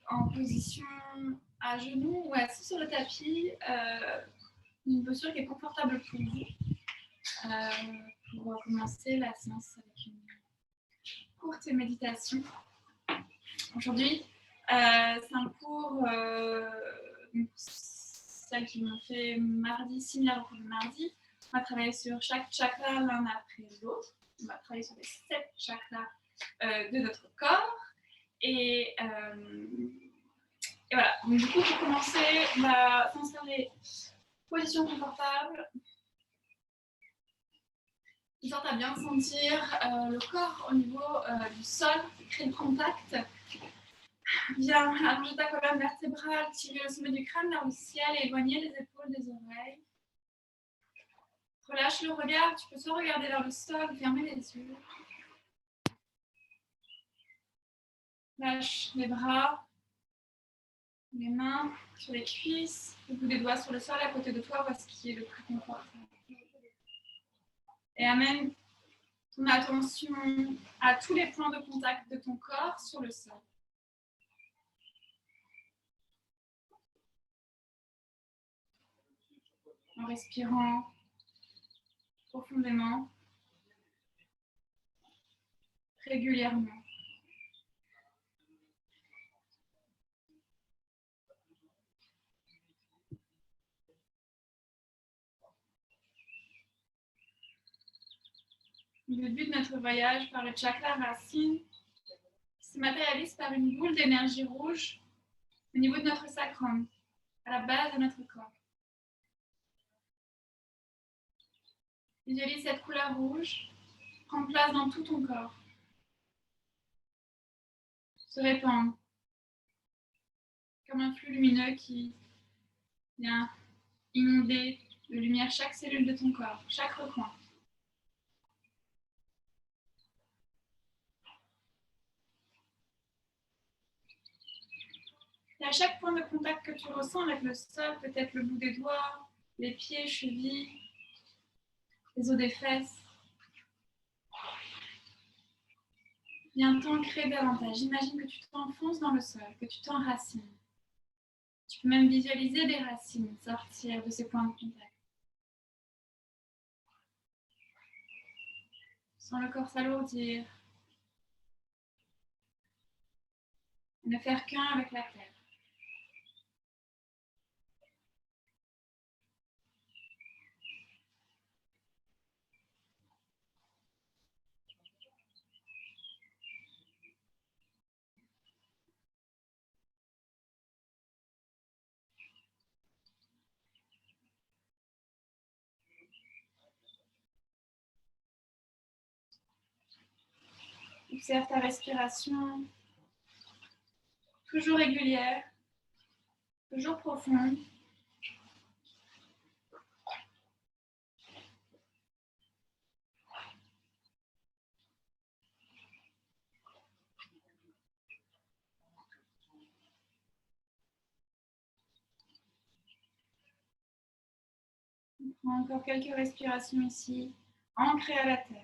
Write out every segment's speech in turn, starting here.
en position à genoux ou assis sur le tapis, une posture qui est confortable pour vous. Pour commencer la séance avec une courte méditation. Aujourd'hui, c'est un cours, celles qui m'ont fait mardi, similaire au cours de mardi. On va travailler sur chaque chakra l'un après l'autre. On va travailler sur les 7 chakras de notre corps. Et voilà. Donc, du coup, pour commencer, on va s'installer position confortable. De sorte à bien sentir le corps au niveau du sol, créer le contact. Viens allonger ta colonne vertébrale, tirer le sommet du crâne vers le ciel et éloigner les épaules des oreilles. Relâche le regard, tu peux soit regarder vers le sol, fermer les yeux. Lâche les bras, les mains sur les cuisses, le bout des doigts sur le sol à côté de toi, voir ce qui est le plus confortable. Et amène ton attention à tous les points de contact de ton corps sur le sol. En respirant profondément, régulièrement. Le but de notre voyage par le chakra racine se matérialise par une boule d'énergie rouge au niveau de notre sacrum, à la base de notre corps. Visualise cette couleur rouge prendre place dans tout ton corps, se répandre comme un flux lumineux qui vient inonder de lumière chaque cellule de ton corps, chaque recoin. Et à chaque point de contact que tu ressens avec le sol, peut-être le bout des doigts, les pieds, chevilles, les os des fesses, viens t'ancrer davantage. Imagine que tu t'enfonces dans le sol, que tu t'enracines. Tu peux même visualiser des racines sortir de ces points de contact. Sans le corps s'alourdir. Ne faire qu'un avec la terre. Observe ta respiration, toujours régulière, toujours profonde. Prends encore quelques respirations ici, ancrées à la terre.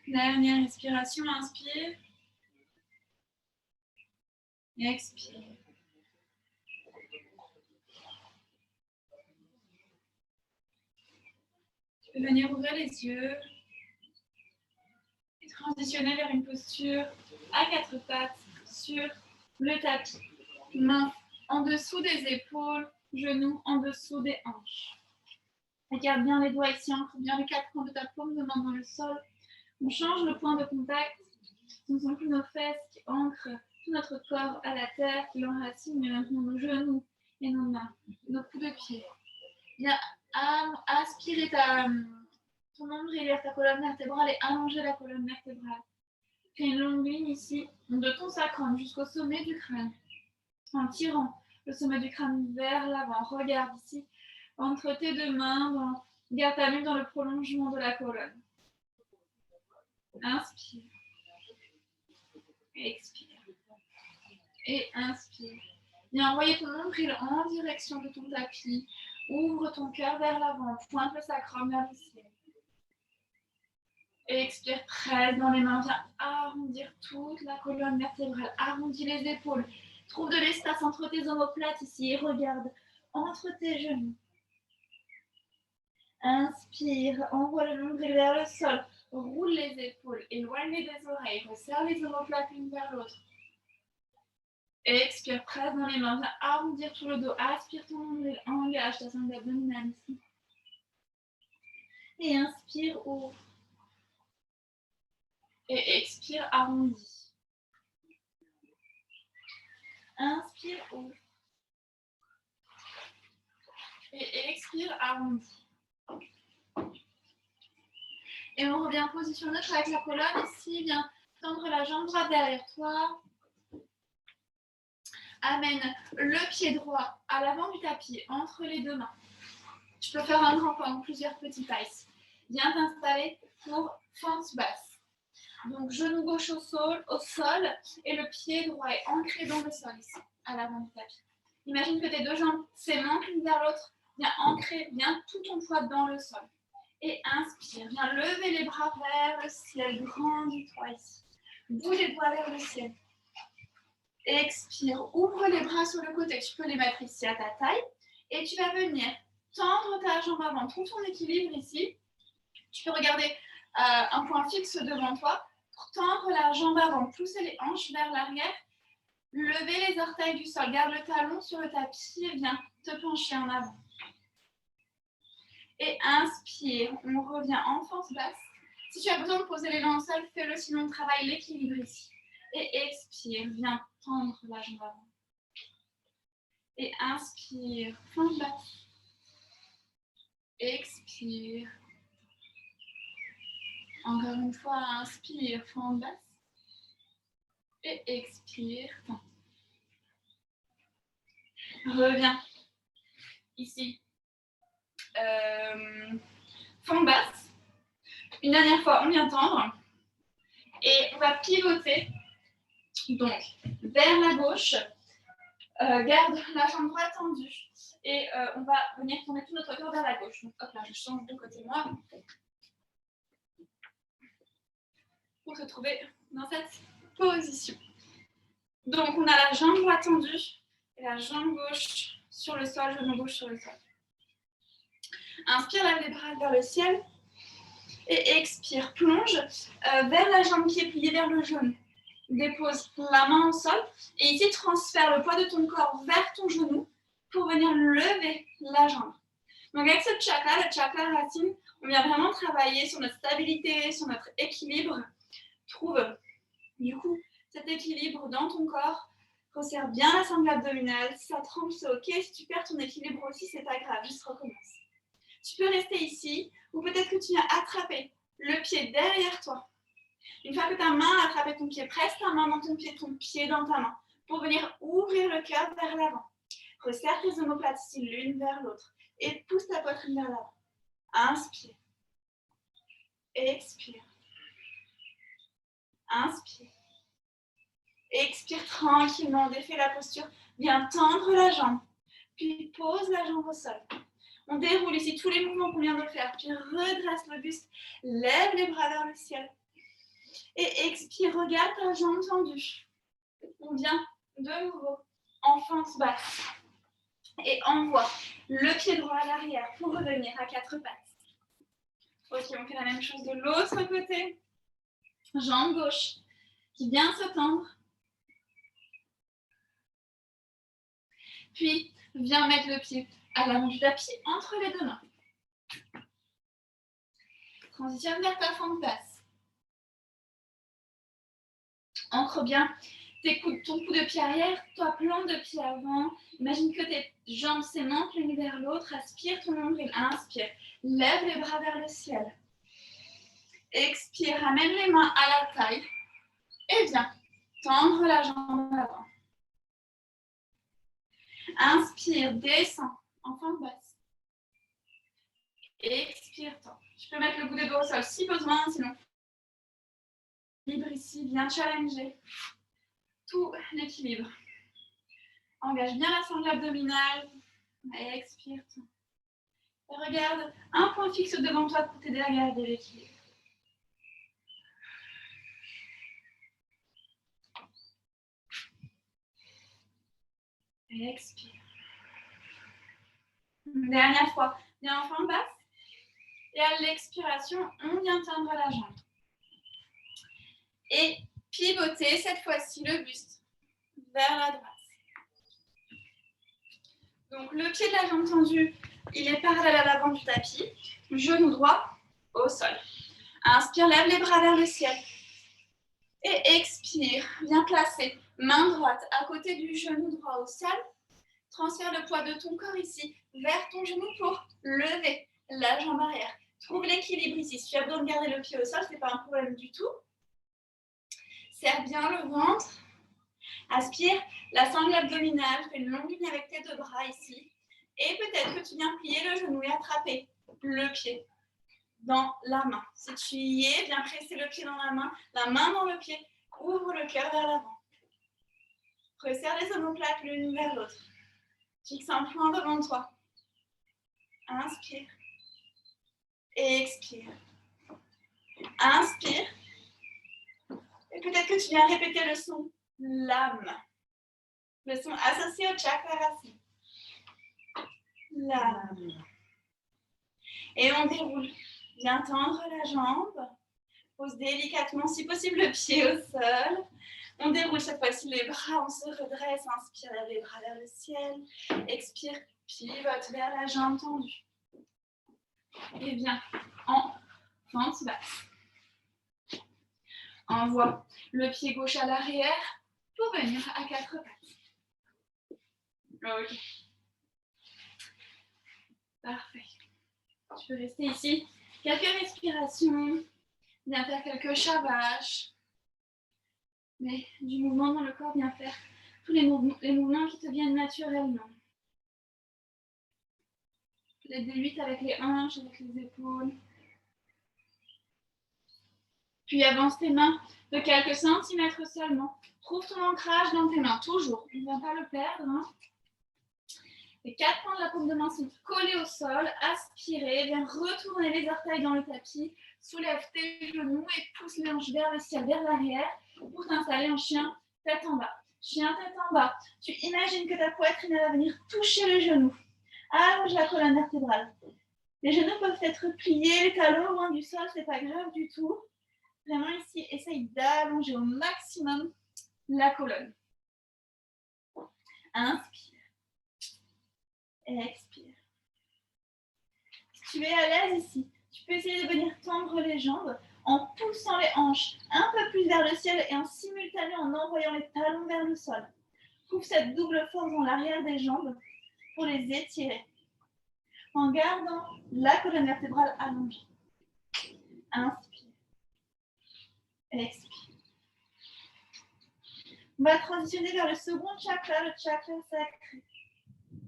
Dernière respiration, inspire et expire. Tu peux venir ouvrir les yeux et transitionner vers une posture à 4 pattes sur le tapis. Mains en dessous des épaules, genoux en dessous des hanches. Regarde bien les doigts ici, ancre bien les 4 points de ta paume, de main dans le sol. On change le point de contact. Ce ne sont plus nos fesses qui ancrent tout notre corps à la terre, qui l'enracinent, mais maintenant nos genoux et nos mains, nos coups de pied. Viens aspirer ton nombril, ta colonne vertébrale et allonger la colonne vertébrale. Fais une longue ligne ici, de ton sacrum jusqu'au sommet du crâne. En tirant le sommet du crâne vers l'avant. Regarde ici, entre tes deux mains, garde ta nuque dans le prolongement de la colonne. Inspire. Expire. Et inspire. Viens envoyer ton nombril en direction de ton tapis. Ouvre ton cœur vers l'avant. Pointe le sacrum vers le ciel. Expire, presse dans les mains. Viens arrondir toute la colonne vertébrale. Arrondis les épaules. Trouve de l'espace entre tes omoplates ici et regarde entre tes genoux. Inspire, envoie le nombril vers le sol. Roule les épaules, éloigne-les des oreilles. Resserre les omoplates l'une vers l'autre. Expire, presse dans les mains. Viens arrondir tout le dos. Aspire ton nombril. Engage ta sangle abdominale ici. Et inspire, ouvre. Et expire, arrondis. Inspire, ouvre. Et expire, arrondis. Et on revient en position neutre avec la colonne. Ici, viens tendre la jambe droite derrière toi. Amène le pied droit à l'avant du tapis, entre les deux mains. Tu peux faire un grand pas ou plusieurs petits pas ici. Viens t'installer pour fente basse. Donc, genou gauche au sol et le pied droit est ancré dans le sol ici, à l'avant du tapis. Imagine que tes deux jambes s'aimantent l'une vers l'autre. Viens ancrer, viens tout ton poids dans le sol. Et inspire, viens lever les bras vers le ciel, grandis-toi ici. Bouge les doigts vers le ciel. Expire, ouvre les bras sur le côté, tu peux les mettre ici à ta taille. Et tu vas venir tendre ta jambe avant, trouve ton équilibre ici. Tu peux regarder un point fixe devant toi. Tendre la jambe avant, pousser les hanches vers l'arrière. Lever les orteils du sol, garde le talon sur le tapis et viens te pencher en avant. Et inspire, on revient en fente basse. Si tu as besoin de poser les mains au sol, fais-le, sinon on travaille l'équilibre ici. Et expire, viens tendre la jambe avant. Et inspire, fente basse. Expire. Encore une fois, inspire, fente basse. Et expire, tente. Reviens ici. Fente basse. Une dernière fois, on vient tendre. Et on va pivoter. Donc, vers la gauche. Garde la jambe droite tendue. Et on va venir tourner tout notre corps vers la gauche. Donc, hop là, je change de côté moi. Pour se trouver dans cette position. Donc, on a la jambe droite tendue et la jambe gauche sur le sol, genou gauche sur le sol. Inspire, lève les bras vers le ciel. Et expire, plonge vers la jambe qui est pliée vers le genou. Dépose la main au sol. Et ici, transfère le poids de ton corps vers ton genou pour venir lever la jambe. Donc, avec ce chakra, le chakra racine, on vient vraiment travailler sur notre stabilité, sur notre équilibre. Trouve, du coup, cet équilibre dans ton corps. Resserre bien la sangle abdominale. Si ça tremble, c'est OK. Si tu perds ton équilibre aussi, c'est pas grave. Juste recommence. Tu peux rester ici ou peut-être que tu viens attraper le pied derrière toi. Une fois que ta main a attrapé ton pied, presse ta main dans ton pied dans ta main pour venir ouvrir le cœur vers l'avant. Resserre tes omoplates ici l'une vers l'autre et pousse ta poitrine vers l'avant. Inspire. Expire. Inspire. Expire tranquillement, défais la posture. Viens tendre la jambe, puis pose la jambe au sol. On déroule ici tous les mouvements qu'on vient de faire, puis redresse le buste, lève les bras vers le ciel. Et expire, regarde ta jambe tendue. On vient de nouveau en fente basse. Et envoie le pied droit à l'arrière pour revenir à quatre pattes. Ok, on fait la même chose de l'autre côté. Jambe gauche qui vient se tendre. Puis, viens mettre le pied à l'avant du tapis entre les deux mains. Transitionne vers ta fente basse. Ancre bien ton coup de pied arrière, toi plante de pied avant. Imagine que tes jambes s'aimantent l'une vers l'autre. Aspire ton nombril. Inspire. Lève les bras vers le ciel. Expire. Ramène les mains à la taille. Et viens tendre la jambe avant. Inspire. Descends en fente basse. Expire. Tends. Tu peux mettre le bout des doigts au sol si besoin, sinon. Libre ici. Viens challenger tout l'équilibre. Engage bien la sangle abdominale. Et expire. Et regarde un point fixe devant toi pour t'aider à garder l'équilibre. Et expire. Une dernière fois. Bien en forme basse. Et à l'expiration, on vient tendre la jambe. Et pivoter cette fois-ci le buste vers la droite. Donc le pied de la jambe tendue, il est parallèle à l'avant du tapis. Genou droit au sol. Inspire, lève les bras vers le ciel. Et expire, bien placé. Main droite à côté du genou droit au sol. Transfère le poids de ton corps ici vers ton genou pour lever la jambe arrière. Trouve l'équilibre ici. Si tu as besoin de garder le pied au sol, ce n'est pas un problème du tout. Serre bien le ventre. Aspire la sangle abdominale. Fais une longue ligne avec tes deux bras ici. Et peut-être que tu viens plier le genou et attraper le pied dans la main. Si tu y es, viens presser le pied dans la main dans le pied. Ouvre le cœur vers l'avant. Resserre les omoplates l'une vers l'autre. Fixe un point devant toi. Inspire. Et expire. Inspire. Et peut-être que tu viens répéter le son lame. Le son associé au chakra racine. Lame. Et on déroule. Viens tendre la jambe. Pose délicatement, si possible, le pied au sol. On déroule cette fois-ci les bras, on se redresse. Inspire, lève les bras vers le ciel. Expire, pivote vers la jambe tendue. Et viens en fente basse. Envoie le pied gauche à l'arrière pour venir à quatre pattes. Ok. Parfait. Tu peux rester ici. Quelques respirations. Viens faire quelques chavages. Mais du mouvement dans le corps, viens faire tous les mouvements qui te viennent naturellement. Les D8 avec les hanches, avec les épaules. Puis avance tes mains de quelques centimètres seulement. Trouve ton ancrage dans tes mains, toujours. On ne va pas le perdre. Hein. Les quatre points de la paume de main sont collés au sol. Aspirez, viens retourner les orteils dans le tapis. Soulève tes genoux et pousse les hanches vers le ciel, vers l'arrière pour t'installer en chien tête en bas. Chien tête en bas. Tu imagines que ta poitrine va venir toucher le genou. Allonge la colonne vertébrale. Les genoux peuvent être pliés, les talons loin du sol, c'est pas grave du tout. Vraiment ici, essaye d'allonger au maximum la colonne. Inspire. Expire. Si tu es à l'aise ici, tu peux essayer de venir tendre les jambes en poussant les hanches un peu plus vers le ciel et en simultané en envoyant les talons vers le sol. Trouve cette double force dans l'arrière des jambes pour les étirer. En gardant la colonne vertébrale allongée. Inspire. Expire. On va transitionner vers le second chakra, le chakra sacré.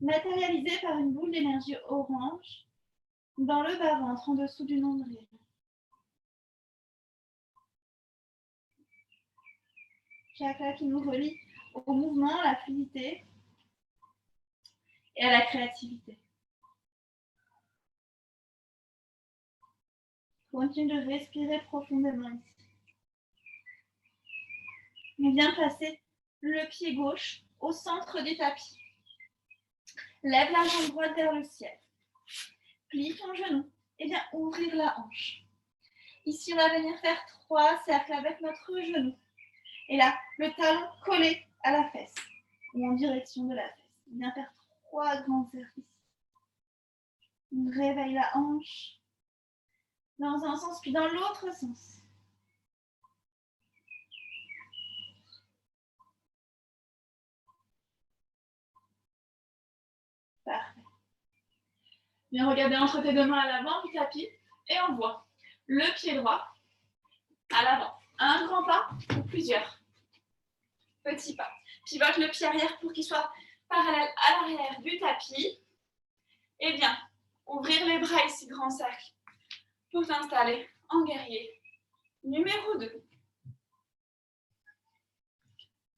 Matérialisé par une boule d'énergie orange dans le bas-ventre, en dessous du nombril. Chakra qui nous relie au mouvement, à la fluidité et à la créativité. Continue de respirer profondément ici. Et viens placer le pied gauche au centre du tapis. Lève la jambe droite vers le ciel. Plie ton genou et viens ouvrir la hanche. Ici, on va venir faire 3 cercles avec notre genou. Et là, le talon collé à la fesse ou en direction de la fesse. Viens faire 3 grands cercles ici. On réveille la hanche dans un sens puis dans l'autre sens. Parfait. Viens regarder entre tes deux mains à l'avant du tapis et on voit le pied droit à l'avant. Un grand pas ou plusieurs petits pas. Pivote le pied arrière pour qu'il soit parallèle à l'arrière du tapis. Et bien, ouvrir les bras ici, grand cercle, pour t'installer en guerrier. Numéro 2.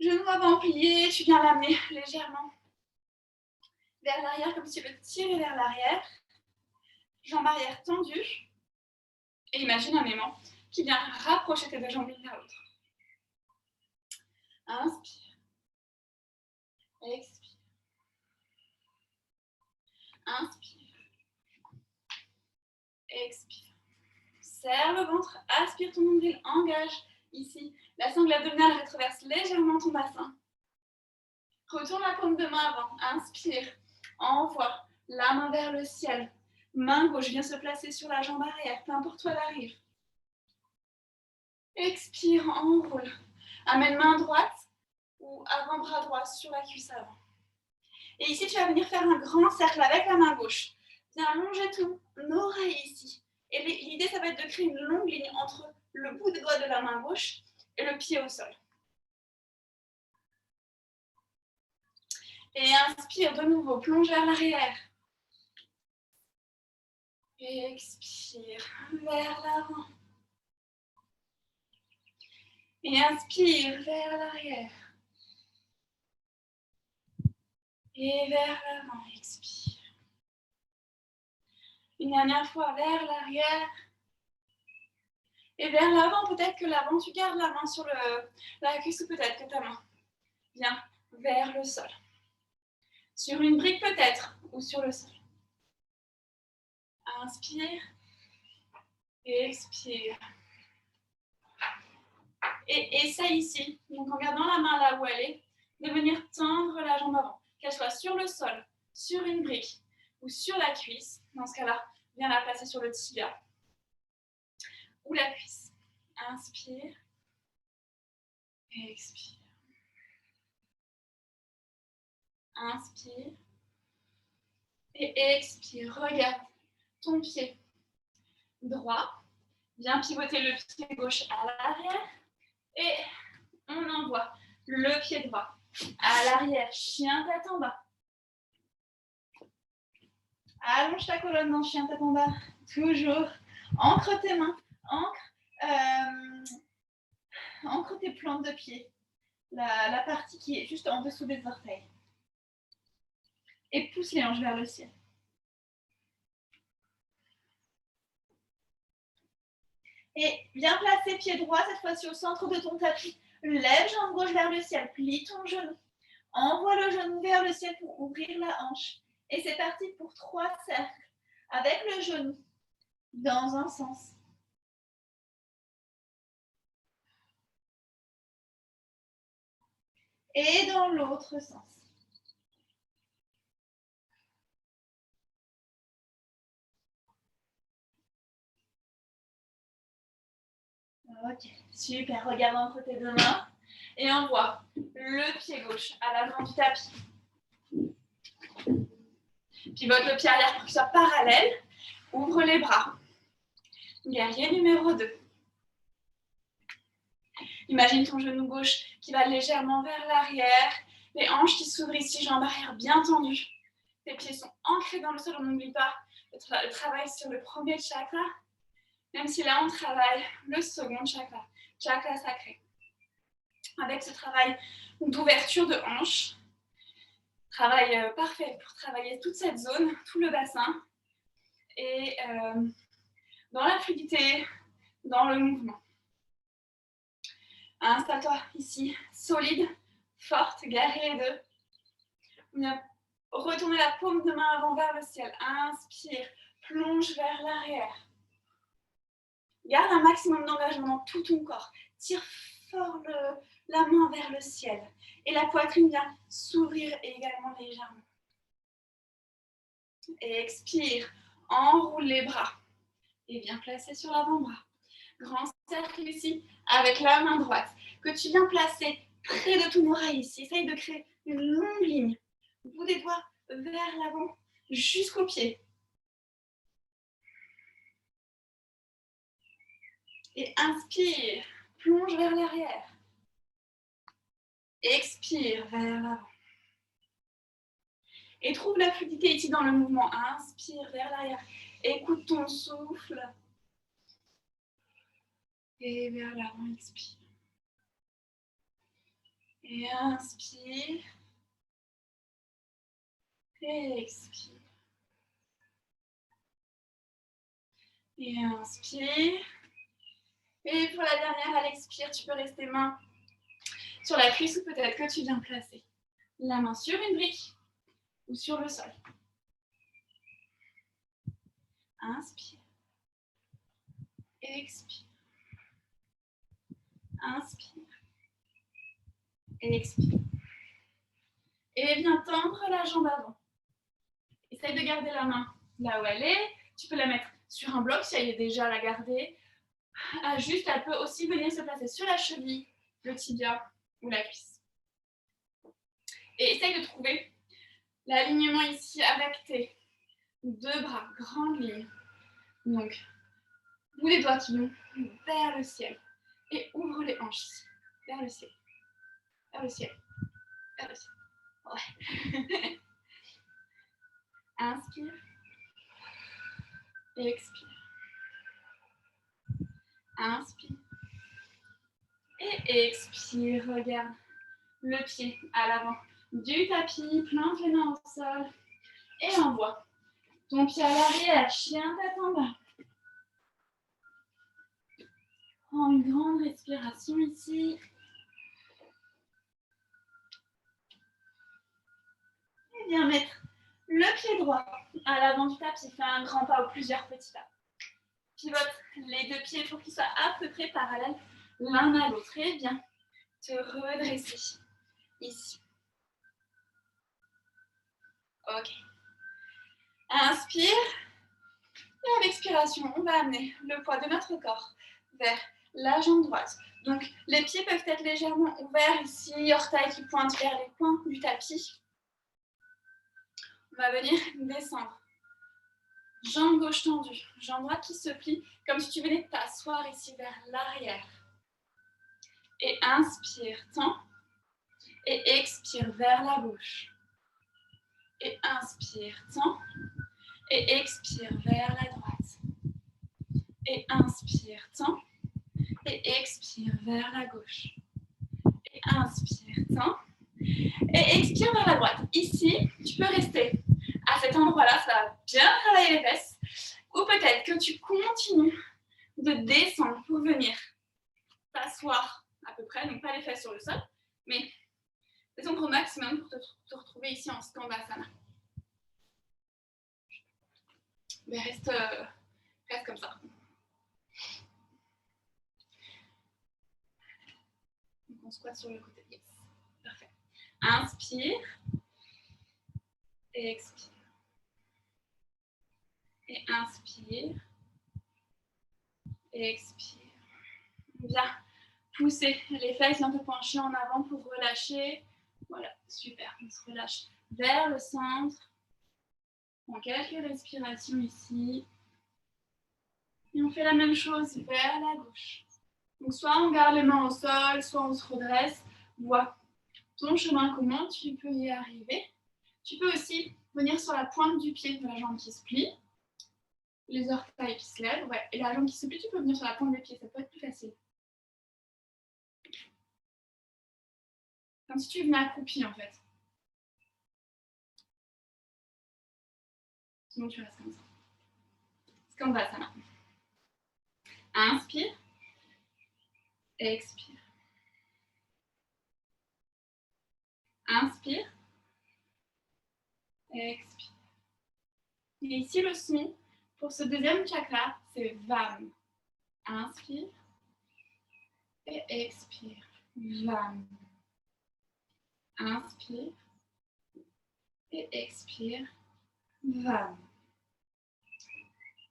Genou avant plié, tu viens l'amener légèrement vers l'arrière comme si tu le tirais vers l'arrière. Jambe arrière tendue. Et imagine un aimant qui vient rapprocher tes deux jambes l'une vers l'autre. Inspire. Expire. Inspire. Expire. Serre le ventre, aspire ton nombril, engage ici. La sangle abdominale retraverse légèrement ton bassin. Retourne la paume de main avant. Inspire. Envoie la main vers le ciel. Main gauche vient se placer sur la jambe arrière, peu importe où elle arrive. Expire, enroule. Amène main droite ou avant-bras droit sur la cuisse avant. Et ici, tu vas venir faire un grand cercle avec la main gauche. Viens allonger ton oreille ici. Et l'idée, ça va être de créer une longue ligne entre le bout des doigts de la main gauche et le pied au sol. Et inspire de nouveau, plonge vers l'arrière. Et expire vers l'avant. Et inspire vers l'arrière. Et vers l'avant, expire. Une dernière fois vers l'arrière. Et vers l'avant, peut-être que l'avant, tu gardes la main sur la cuisse ou peut-être que ta main vient vers le sol. Sur une brique peut-être ou sur le sol. Inspire. Et expire. Et essaye ici, donc en gardant la main là où elle est, de venir tendre la jambe avant. Qu'elle soit sur le sol, sur une brique ou sur la cuisse. Dans ce cas-là, viens la placer sur le tibia ou la cuisse. Inspire. Et expire. Inspire. Et expire. Regarde ton pied droit. Viens pivoter le pied gauche à l'arrière. Et on envoie le pied droit à l'arrière. Chien tête en bas. Allonge ta colonne dans chien tête en bas. Toujours. Ancre tes mains. Ancre tes plantes de pied. La partie qui est juste en dessous des orteils. Et pousse les hanches vers le ciel. Et viens placer pied droit, cette fois-ci au centre de ton tapis. Lève jambe gauche vers le ciel. Plie ton genou. Envoie le genou vers le ciel pour ouvrir la hanche. Et c'est parti pour 3 cercles. Avec le genou dans un sens. Et dans l'autre sens. Ok, super. Regarde entre tes deux mains. Et envoie le pied gauche à l'avant du tapis. Pivote le pied arrière pour qu'il soit parallèle. Ouvre les bras. Guerrier numéro 2. Imagine ton genou gauche qui va légèrement vers l'arrière. Les hanches qui s'ouvrent ici, jambes arrière bien tendues. Tes pieds sont ancrés dans le sol. On n'oublie pas le travail sur le premier chakra. Même si là, on travaille le second chakra, chakra sacré. Avec ce travail d'ouverture de hanche, travail parfait pour travailler toute cette zone, tout le bassin, et dans la fluidité, dans le mouvement. Installe-toi ici, solide, forte, guerrier les deux. Retournez la paume de main avant vers le ciel. Inspire, plonge vers l'arrière. Garde un maximum d'engagement dans tout ton corps. Tire fort la main vers le ciel. Et la poitrine vient s'ouvrir également légèrement. Et expire, enroule les bras. Et viens placer sur l'avant-bras. Grand cercle ici, avec la main droite, que tu viens placer près de ton oreille ici. Essaye de créer une longue ligne. Bout des doigts vers l'avant, jusqu'au pied. Et inspire, plonge vers l'arrière. Expire vers l'avant. Et trouve la fluidité ici dans le mouvement. Inspire vers l'arrière. Écoute ton souffle. Et vers l'avant, expire. Et inspire. Et expire. Et inspire. Et pour la dernière, à l'expire, tu peux rester main sur la cuisse ou peut-être que tu viens placer la main sur une brique ou sur le sol. Inspire. Expire. Inspire. Expire. Et viens tendre la jambe avant. Essaye de garder la main là où elle est. Tu peux la mettre sur un bloc si elle est déjà à la garder. Juste, elle peut aussi venir se placer sur la cheville, le tibia ou la cuisse. Et essaye de trouver l'alignement ici avec tes deux bras, grande ligne. Donc, bout des doigts qui vont vers le ciel. Et ouvre les hanches ici, vers le ciel. Vers le ciel. Vers le ciel. Ouais. Inspire. Expire. Inspire. Et expire. Regarde le pied à l'avant du tapis. Plante les mains au sol. Et envoie ton pied à l'arrière. Chien tête en bas. Prends une grande respiration ici. Et viens mettre le pied droit à l'avant du tapis. Fais un grand pas ou plusieurs petits pas. Pivote les deux pieds pour qu'ils soient à peu près parallèles l'un à l'autre. Et viens te redresser ici. Ok. Inspire. Et à l'expiration, on va amener le poids de notre corps vers la jambe droite. Donc, les pieds peuvent être légèrement ouverts ici, orteils qui pointent vers les coins du tapis. On va venir descendre. Jambe gauche tendue, jambe droite qui se plie, comme si tu venais t'asseoir ici vers l'arrière. Et inspire, tends. Et expire vers la gauche. Et inspire, tends. Et expire vers la droite. Et inspire, tends. Et expire vers la gauche. Et inspire, tends. Et expire vers la droite. Ici, tu peux rester à cet endroit-là, ça va bien travailler les fesses. Ou peut-être que tu continues de descendre pour venir t'asseoir à peu près, donc pas les fesses sur le sol, mais descendre au maximum pour te retrouver ici en Skandasana. Mais reste comme ça. Donc on squatte sur le côté. Yes. Parfait. Inspire. Et expire. Et inspire. Et expire. Bien. Poussez les fesses un peu penchées en avant pour relâcher. Voilà, super. On se relâche vers le centre. On quelques respirations ici. Et on fait la même chose vers la gauche. Donc soit on garde les mains au sol, soit on se redresse. Vois ton chemin, comment tu peux y arriver. Tu peux aussi venir sur la pointe du pied de la jambe qui se plie. Les orteils qui se lèvent. Ouais. Et la jambe qui se plie, tu peux venir sur la pointe des pieds. Ça peut être plus facile. Comme si tu venais accroupi en fait. Sinon tu restes comme ça. Skandasana. Inspire. Expire. Inspire. Expire. Et ici, le son pour ce deuxième chakra, c'est VAM. Inspire. Et expire. VAM. Inspire. Et expire. VAM.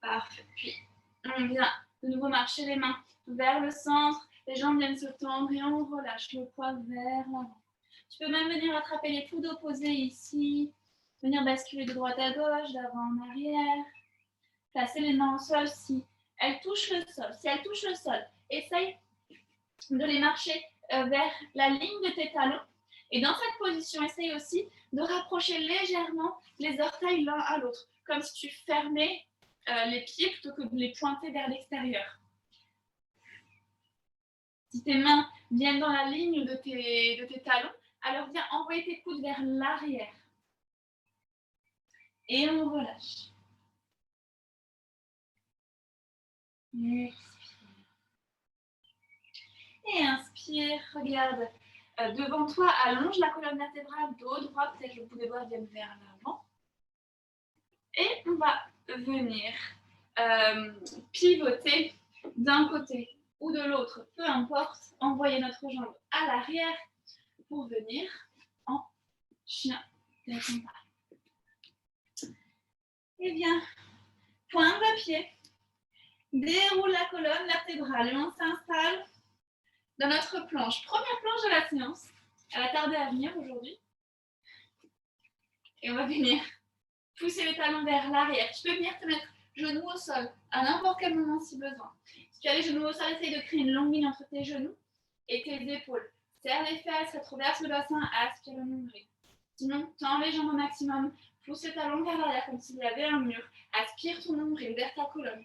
Parfait. Puis, on vient de nouveau marcher les mains vers le centre. Les jambes viennent se tendre et on relâche le poids vers l'avant. Tu peux même venir attraper les coudes opposés ici. Venir basculer de droite à gauche, d'avant en arrière. Placer les mains au sol si elles touchent le sol. Si elles touchent le sol, essaye de les marcher vers la ligne de tes talons. Et dans cette position, essaye aussi de rapprocher légèrement les orteils l'un à l'autre, comme si tu fermais les pieds plutôt que de les pointer vers l'extérieur. Si tes mains viennent dans la ligne de tes talons, alors viens envoyer tes coudes vers l'arrière. Et on relâche. Expire. Et inspire, regarde devant toi, allonge la colonne vertébrale, dos droit, peut-être le bout des doigts vienne vers l'avant. Et on va venir pivoter d'un côté ou de l'autre, peu importe, envoyer notre jambe à l'arrière pour venir en chien de combat. Et bien, pointe de pied, déroule la colonne vertébrale et on s'installe dans notre planche. Première planche de la séance. Elle va tarder à venir aujourd'hui. Et on va venir pousser les talons vers l'arrière. Tu peux venir te mettre genoux au sol à n'importe quel moment si besoin. Si tu as les genoux au sol, essaye de créer une longue ligne entre tes genoux et tes épaules. Serre les fesses, rétroverse le bassin, aspire le nombril. Sinon, tends les jambes au maximum, pousse les talons vers l'arrière comme s'il y avait un mur. Aspire ton nombril vers ta colonne.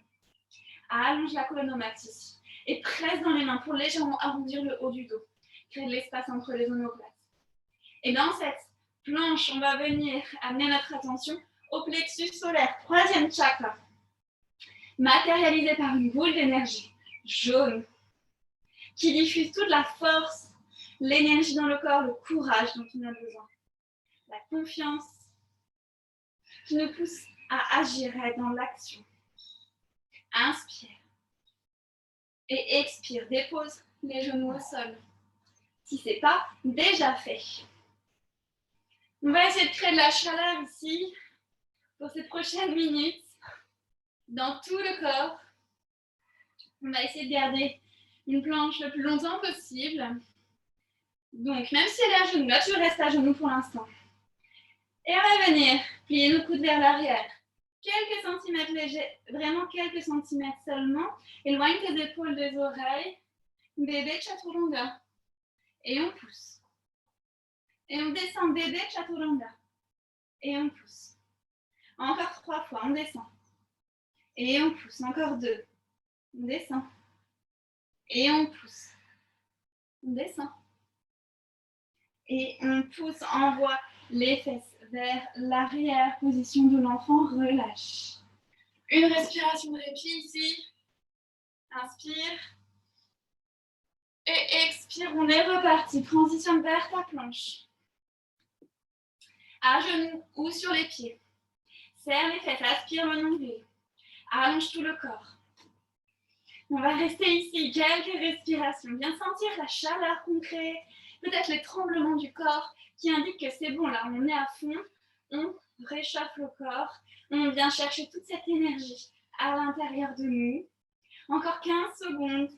Allonge la colonne au max ici. Et presse dans les mains pour légèrement arrondir le haut du dos. Crée de l'espace entre les omoplates. Et dans cette planche, on va venir amener notre attention au plexus solaire, troisième chakra, matérialisé par une boule d'énergie jaune qui diffuse toute la force, l'énergie dans le corps, le courage dont on a besoin, la confiance qui nous pousse à agir, à être dans l'action. Inspire et expire, dépose les genoux au sol. Si ce n'est pas déjà fait. On va essayer de créer de la chaleur ici pour ces prochaines minutes dans tout le corps. On va essayer de garder une planche le plus longtemps possible. Donc, même si elle est à genoux, là tu restes à genoux pour l'instant. Et on va venir plier nos coudes vers l'arrière. Quelques centimètres légers, vraiment quelques centimètres seulement. Éloigne tes épaules des oreilles. Bébé chaturanga. Et on pousse. Et on descend, bébé chaturanga. Et on pousse. Encore 3 fois, on descend. Et on pousse, encore 2. On descend. Et on pousse. On descend. Et on pousse, envoie les fesses vers l'arrière, position de l'enfant, relâche. Une respiration de répit ici. Inspire. Et expire, on est reparti. Transition vers ta planche. À genoux ou sur les pieds. Serre les fesses, aspire le nombril. Allonge tout le corps. On va rester ici, quelques respirations. Bien sentir la chaleur qu'on crée, peut-être les tremblements du corps qui indiquent que c'est bon, là on est à fond. On réchauffe le corps. On vient chercher toute cette énergie à l'intérieur de nous. Encore 15 secondes.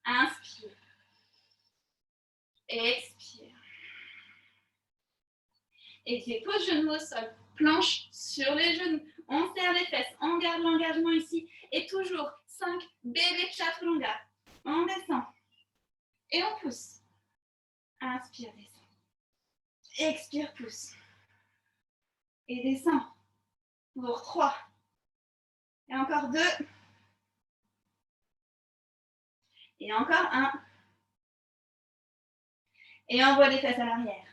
Inspire. Expire. Et dépose genoux au sol. Planche sur les genoux. On serre les fesses. On garde l'engagement ici. Et toujours 5 bébés chaturanga. On descend. Et on pousse. Inspire, descend. Expire, pousse. Et descend. Pour 3. Et encore 2. Et encore 1. Et envoie les fesses à l'arrière.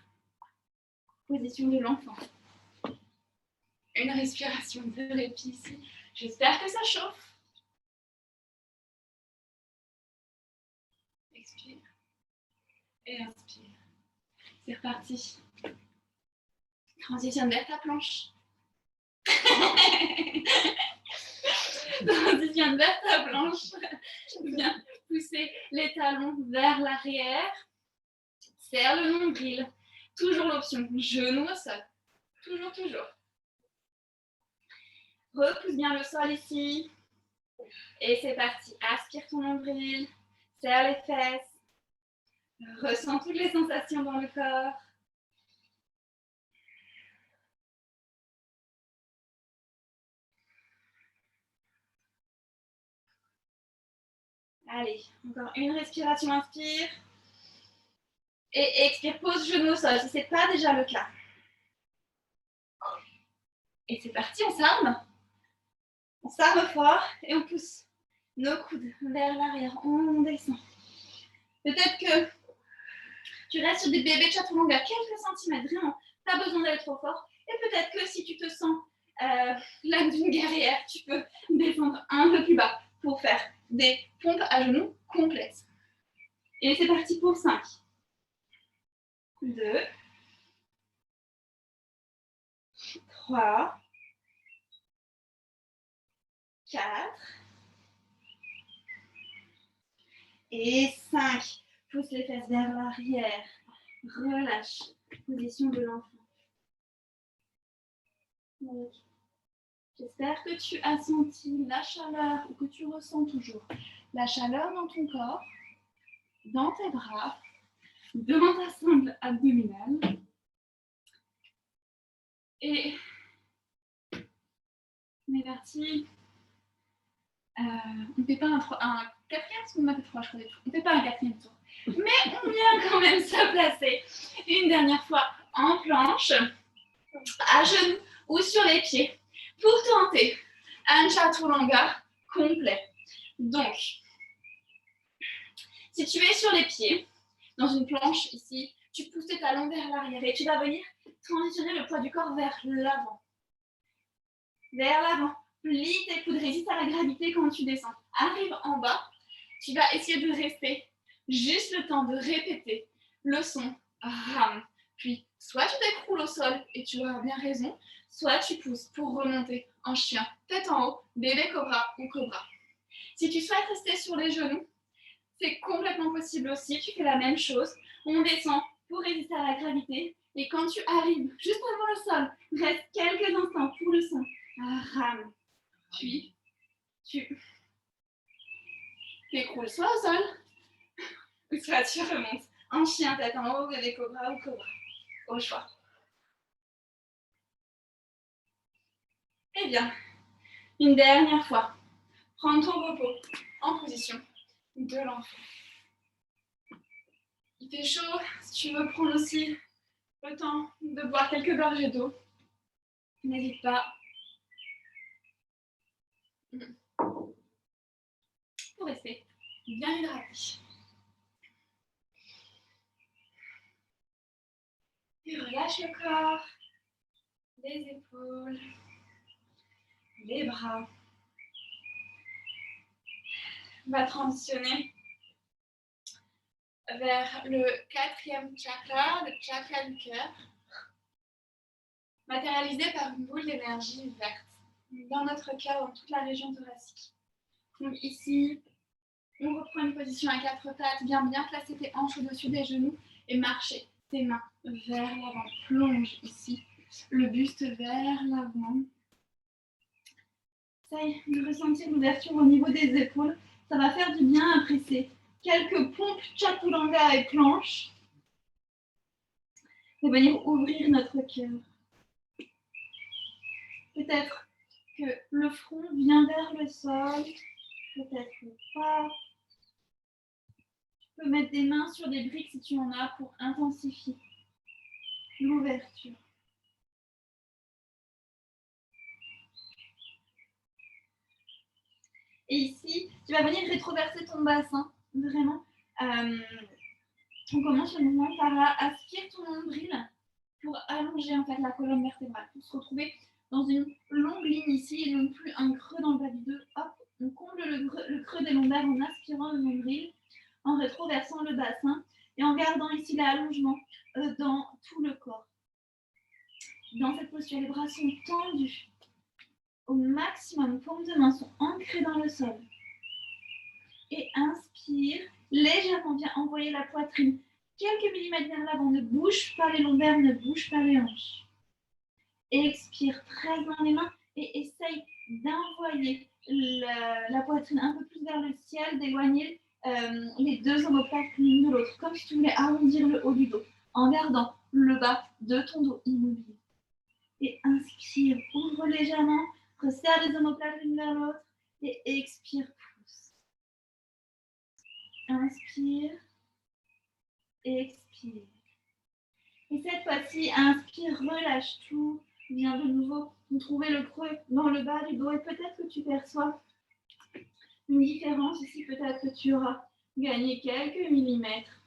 Position de l'enfant. Une respiration de répit ici. J'espère que ça chauffe. Expire. Et inspire. C'est reparti. Transitionne vers ta planche. Transitionne vers ta planche. Viens pousser les talons vers l'arrière. Serre le nombril. Toujours l'option genou au sol. Toujours, toujours. Repousse bien le sol ici. Et c'est parti. Aspire ton nombril. Serre les fesses. Ressens toutes les sensations dans le corps. Allez, encore une respiration, inspire. Et expire, pose genou au sol, si ce n'est pas déjà le cas. Et c'est parti, on s'arme. On s'arme fort et on pousse nos coudes vers l'arrière. On descend. Peut-être que Tu restes sur des bébés chaturanga, quelques centimètres, vraiment. Pas besoin d'aller trop fort. Et peut-être que si tu te sens l'âme d'une guerrière, tu peux descendre un peu plus bas pour faire des pompes à genoux complètes. Et c'est parti pour 5, 2, 3, 4 et 5. Pousse les fesses vers l'arrière. Relâche. Position de l'enfant. J'espère que tu as senti la chaleur ou que tu ressens toujours la chaleur dans ton corps, dans tes bras, dans ta sangle abdominale. Et on est parti. On ne fait pas un quatrième, parce qu'on a fait 3, je crois. On ne fait pas un quatrième tour. Mais on vient quand même se placer une dernière fois en planche, à genoux ou sur les pieds, pour tenter un chaturanga complet. Donc, si tu es sur les pieds, dans une planche ici, tu pousses tes talons vers l'arrière et tu vas venir transitionner le poids du corps vers l'avant. Vers l'avant. Plie tes coudes, résiste à la gravité quand tu descends. Arrive en bas, tu vas essayer de rester juste le temps de répéter le son ram. Puis, soit tu t'écroules au sol et tu auras bien raison, soit tu pousses pour remonter en chien, tête en haut, bébé cobra ou cobra. Si tu souhaites rester sur les genoux, c'est complètement possible aussi. Tu fais la même chose. On descend pour résister à la gravité. Et quand tu arrives juste avant le sol, reste quelques instants pour le son ram. Puis, tu t'écroules soit au sol, ou soit tu remontes en chien, tête en haut, bébé cobra ou cobra. Au choix. Eh bien, une dernière fois, prends ton repos en position de l'enfant. Il fait chaud, si tu veux prendre aussi le temps de boire quelques gorgées d'eau, n'hésite pas. Pour rester bien hydraté. Et relâche le corps, les épaules, les bras. On va transitionner vers le 4e chakra, le chakra du cœur, matérialisé par une boule d'énergie verte dans notre cœur, dans toute la région thoracique. Donc ici, on reprend une position à 4 pattes, bien placer tes hanches au-dessus des genoux et marcher tes mains vers l'avant. Plonge ici, le buste vers l'avant. Essaye de ressentir l'ouverture au niveau des épaules. Ça va faire du bien à presser. Quelques pompes chaturanga et planches. Et venir ouvrir notre cœur. Peut-être que le front vient vers le sol. Peut-être pas. Tu peux mettre des mains sur des briques si tu en as pour intensifier l'ouverture. Et ici, tu vas venir rétroverser ton bassin, vraiment. On commence le mouvement par aspire ton nombril pour allonger en fait la colonne vertébrale, pour se retrouver dans une longue ligne ici et non plus un creux dans le bas du dos. Hop, on comble le creux des lombaires en aspirant le nombril, en rétroversant le bassin et en gardant ici l'allongement dans tout le corps. Dans cette posture, les bras sont tendus au maximum, paumes de main sont ancrées dans le sol. Et inspire, légèrement, viens envoyer la poitrine quelques millimètres vers l'avant, ne bouge pas les lombaires, ne bouge pas les hanches. Expire, presse dans les mains et essaye d'envoyer la poitrine un peu plus vers le ciel, d'éloigner les deux omoplates l'une de l'autre, comme si tu voulais arrondir le haut du dos, en gardant le bas de ton dos immobile. Et inspire, ouvre légèrement, resserre les omoplates l'une vers l'autre et expire, pousse. Inspire, expire. Et cette fois-ci, inspire, relâche tout. Viens de nouveau trouver le creux dans le bas du dos et peut-être que tu perçois une différence ici, peut-être que tu auras gagné quelques millimètres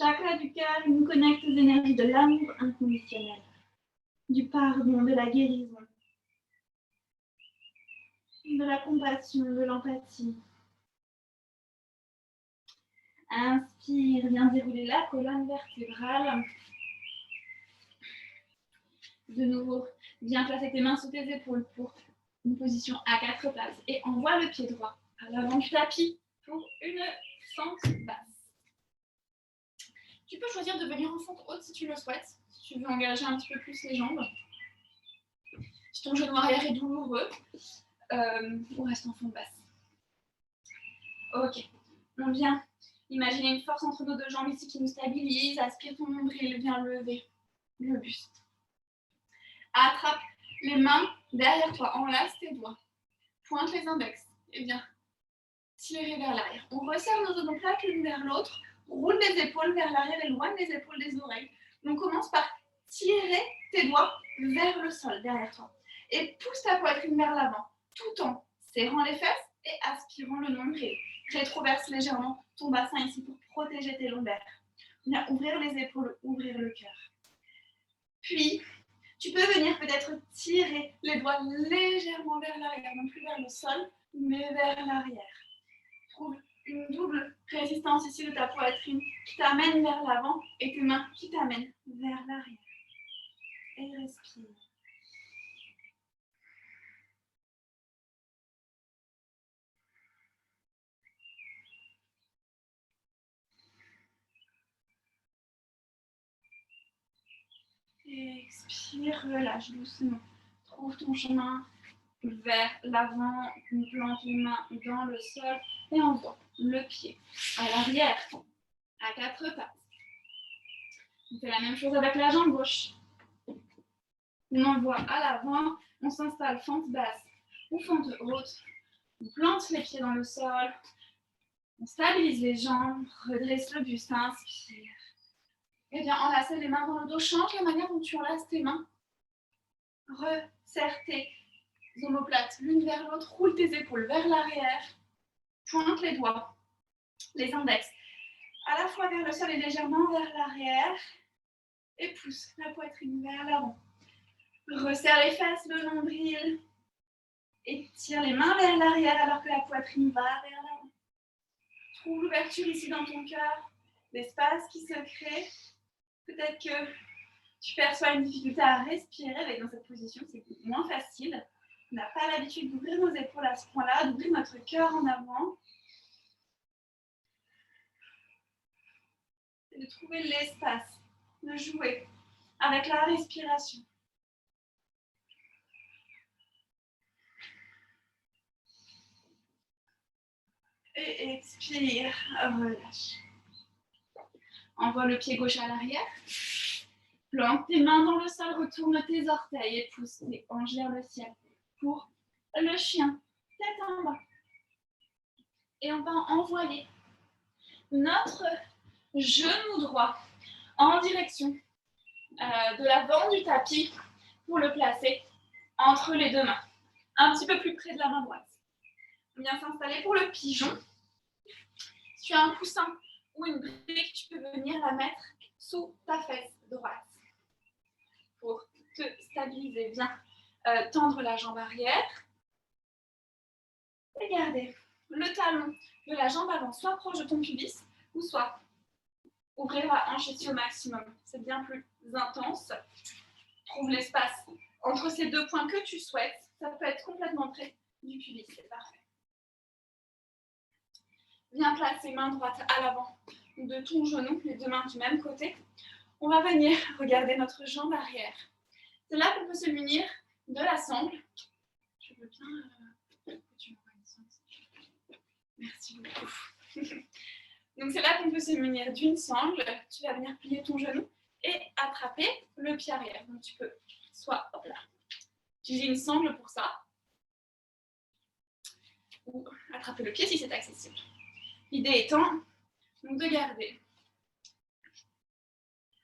Chakra du cœur, il nous connecte aux énergies de l'amour inconditionnel, du pardon, de la guérison, de la compassion, de l'empathie. Inspire, viens dérouler la colonne vertébrale. De nouveau, viens placer tes mains sous tes épaules pour une position à 4 pattes et envoie le pied droit à l'avant du tapis pour une fente basse. Tu peux choisir de venir en fente haute si tu le souhaites, si tu veux engager un petit peu plus les jambes. Si ton genou arrière est douloureux, ou reste en fente basse. Ok, on vient imaginer une force entre nos deux jambes ici qui nous stabilise. Aspire ton nombril, viens lever le buste. Attrape les mains derrière toi, enlace tes doigts. Pointe les index et viens tirer vers l'arrière. On resserre nos omoplates l'une vers l'autre, roule les épaules vers l'arrière, éloigne les épaules des oreilles. On commence par tirer tes doigts vers le sol derrière toi. Et pousse ta poitrine vers l'avant, tout en serrant les fesses et aspirant le nombril. Rétroverse légèrement ton bassin ici pour protéger tes lombaires. Viens ouvrir les épaules, ouvrir le cœur. Puis, tu peux venir peut-être tirer les doigts légèrement vers l'arrière, non plus vers le sol, mais vers l'arrière. Trouve une double résistance ici de ta poitrine qui t'amène vers l'avant et tes mains qui t'amènent vers l'arrière. Et respire. Expire, relâche doucement. Trouve ton chemin vers l'avant, plante les mains dans le sol et envoie le pied à l'arrière, à 4 pattes. On fait la même chose avec la jambe gauche. On envoie à l'avant, on s'installe fente basse ou fente haute. On plante les pieds dans le sol, on stabilise les jambes, redresse le buste, inspire. Et bien enlacer les mains dans le dos, change la manière dont tu enlaces tes mains. Resserre tes omoplates l'une vers l'autre, roule tes épaules vers l'arrière, pointe les doigts, les index, à la fois vers le sol et légèrement vers l'arrière, et pousse la poitrine vers l'avant. Resserre les fesses, le nombril, et tire les mains vers l'arrière alors que la poitrine va vers l'avant. Trouve l'ouverture ici dans ton cœur, l'espace qui se crée. Peut-être que tu perçois une difficulté à respirer avec dans cette position, c'est moins facile. On n'a pas l'habitude d'ouvrir nos épaules à ce point-là, d'ouvrir notre cœur en avant. Et de trouver l'espace, de jouer avec la respiration. Et expire, relâche. Envoie le pied gauche à l'arrière. Plante tes mains dans le sol, retourne tes orteils et pousse tes hanches vers le ciel pour le chien, tête en bas. Et on va envoyer notre genou droit en direction de l'avant du tapis pour le placer entre les deux mains, un petit peu plus près de la main droite. On vient s'installer pour le pigeon. Si tu as un coussin ou une brique, tu peux venir la mettre sous ta fesse droite pour te stabiliser bien. Tendre la jambe arrière et garder le talon de la jambe avant soit proche de ton pubis ou soit ouvrir la hanche ici au maximum. C'est bien plus intense. Trouve l'espace entre ces deux points que tu souhaites. Ça peut être complètement près du pubis, c'est parfait. Viens placer main droite à l'avant de ton genou, les deux mains du même côté. On va venir regarder notre jambe arrière. C'est là qu'on peut se munir de la sangle. Je veux bien que tu m'envoies une sangle. Merci beaucoup. Donc c'est là qu'on peut se munir d'une sangle. Tu vas venir plier ton genou et attraper le pied arrière. Donc tu peux soit hop là, utiliser une sangle pour ça, ou attraper le pied si c'est accessible. L'idée étant donc, de garder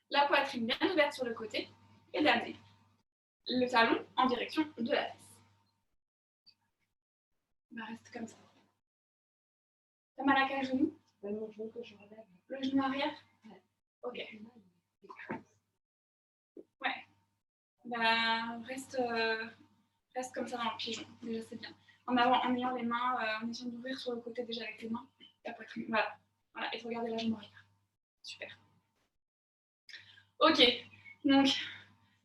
la poitrine bien ouverte sur le côté et d'amener le talon en direction de la fesse. On va rester comme ça. T'as mal à quel genou? Mon genou que je relève. Le genou arrière? Ouais. Ok. Ouais. Bah, reste comme ça dans le pigeon. Déjà, c'est bien. En ayant les mains, en essayant d'ouvrir sur le côté déjà avec les mains. La poitrine. Voilà. Voilà. Et de regarder la jambe arrière. Super. Ok. Donc,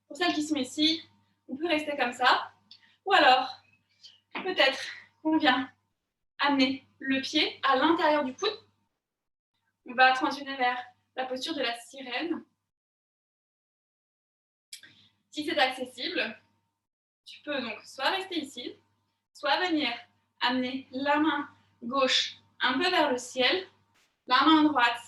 pour celles qui sont ici, on peut rester comme ça. Ou alors, peut-être qu'on vient amener le pied à l'intérieur du coude. On va transitionner vers la posture de la sirène. Si c'est accessible, tu peux donc soit rester ici, soit venir amener la main gauche un peu vers le ciel, la main droite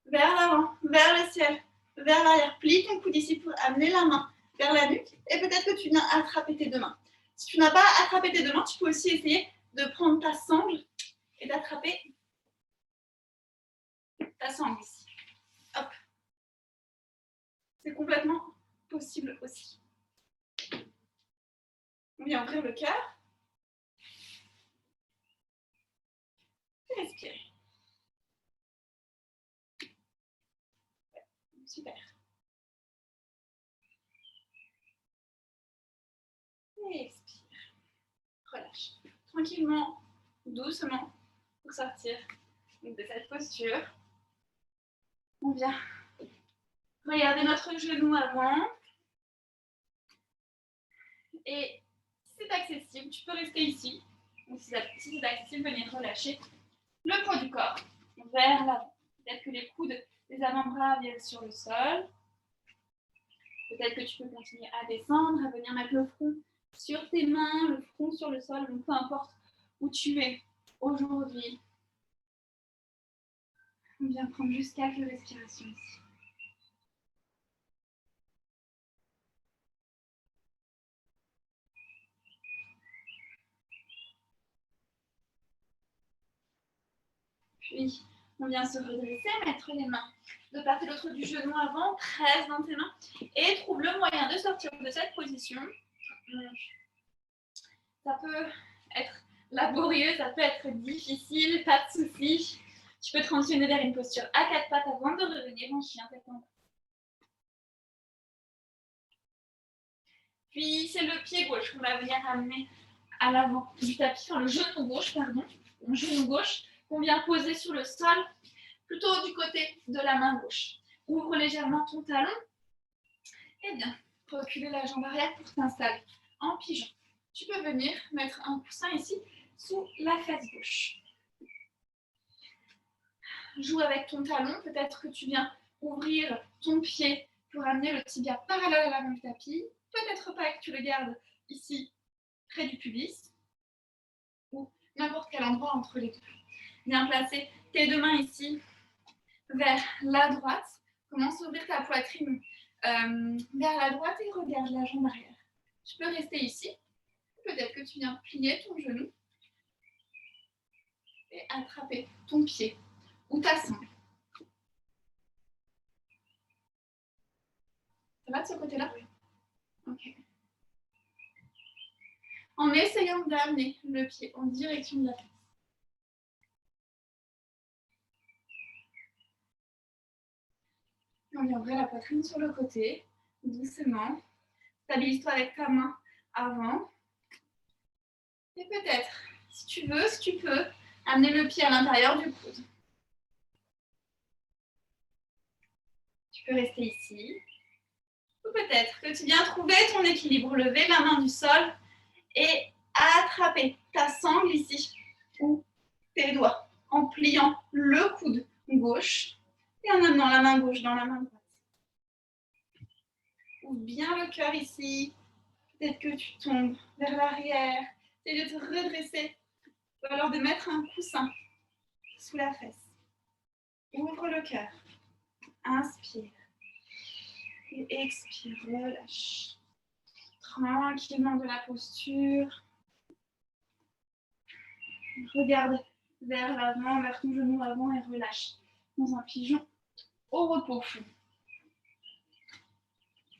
vers l'avant, vers le ciel, vers l'arrière. Plie ton coude ici pour amener la main vers la nuque et peut-être que tu viens attraper tes deux mains. Si tu n'as pas attrapé tes deux mains, tu peux aussi essayer de prendre ta sangle et d'attraper ta sangle ici. Hop. C'est complètement possible aussi. On vient ouvrir le cœur. Et respirer. Super. Et expire. Relâche. Tranquillement, doucement, pour sortir de cette posture. On vient regarder notre genou avant. Et si c'est accessible, tu peux rester ici. Ou si c'est accessible, venir relâcher le poids du corps vers l'avant. Peut-être que les coudes des avant-bras viennent sur le sol. Peut-être que tu peux continuer à descendre, à venir mettre le front sur tes mains, le front sur le sol, donc peu importe où tu es aujourd'hui. On vient prendre juste quelques respirations ici. Puis, on vient se redresser, mettre les mains de part et d'autre du genou avant, presse dans tes mains et trouve le moyen de sortir de cette position. Ça peut être laborieux, ça peut être difficile, pas de souci. Tu peux transitionner vers une posture à quatre pattes avant de revenir en chien tête en bas. Puis, c'est le pied gauche qu'on va venir amener à l'avant du tapis, enfin le genou gauche, pardon, le genou gauche qu'on vient poser sur le sol, plutôt du côté de la main gauche. Ouvre légèrement ton talon et bien, reculer la jambe arrière pour t'installer en pigeon. Tu peux venir mettre un coussin ici sous la fesse gauche. Joue avec ton talon, peut-être que tu viens ouvrir ton pied pour amener le tibia parallèle à l'avant du tapis. Peut-être pas que tu le gardes ici près du pubis ou n'importe quel endroit entre les deux. Viens placer tes deux mains ici vers la droite. Commence à ouvrir ta poitrine vers la droite et regarde la jambe arrière. Tu peux rester ici. Peut-être que tu viens plier ton genou et attraper ton pied ou ta sangle. Ça va de ce côté-là? Ok. En essayant d'amener le pied en direction de la tête. On vient ouvrir la poitrine sur le côté, doucement. Stabilise-toi avec ta main avant. Et peut-être, si tu veux, si tu peux, amener le pied à l'intérieur du coude. Tu peux rester ici. Ou peut-être que tu viens trouver ton équilibre, lever la main du sol et attraper ta sangle ici, ou tes doigts, en pliant le coude gauche et en amenant la main gauche dans la main droite. Ouvre bien le cœur ici. Peut-être que tu tombes vers l'arrière. Essaye de te redresser. Ou alors de mettre un coussin sous la fesse. Ouvre le cœur. Inspire. Et expire. Relâche. Tranquillement de la posture. Regarde vers l'avant, vers ton genou avant et relâche. Dans un pigeon au repos.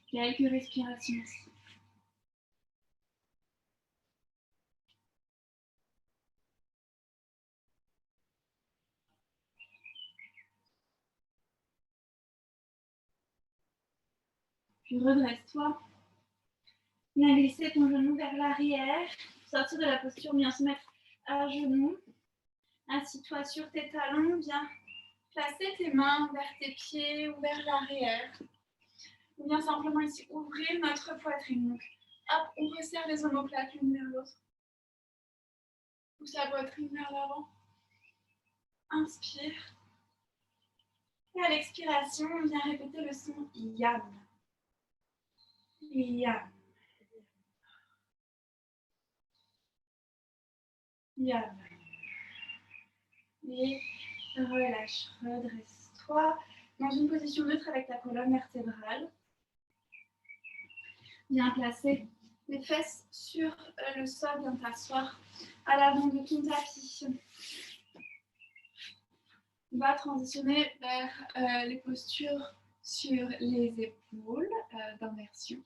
Quelques respirations ici. Puis redresse-toi. Viens glisser ton genou vers l'arrière. Sortir de la posture, bien se mettre à genoux. Assis-toi sur tes talons. Viens placer tes mains vers tes pieds ou vers l'arrière. Ou bien simplement ici ouvrir notre poitrine. Donc, hop, on resserre les omoplates l'une vers l'autre. Pousse la poitrine vers l'avant. Inspire. Et à l'expiration, on vient répéter le son Yam. Yam. Yam. Et relâche, redresse-toi dans une position neutre avec ta colonne vertébrale. Viens placer les fesses sur le sol, viens t'asseoir à l'avant de ton tapis. On va transitionner vers les postures sur les épaules d'inversion.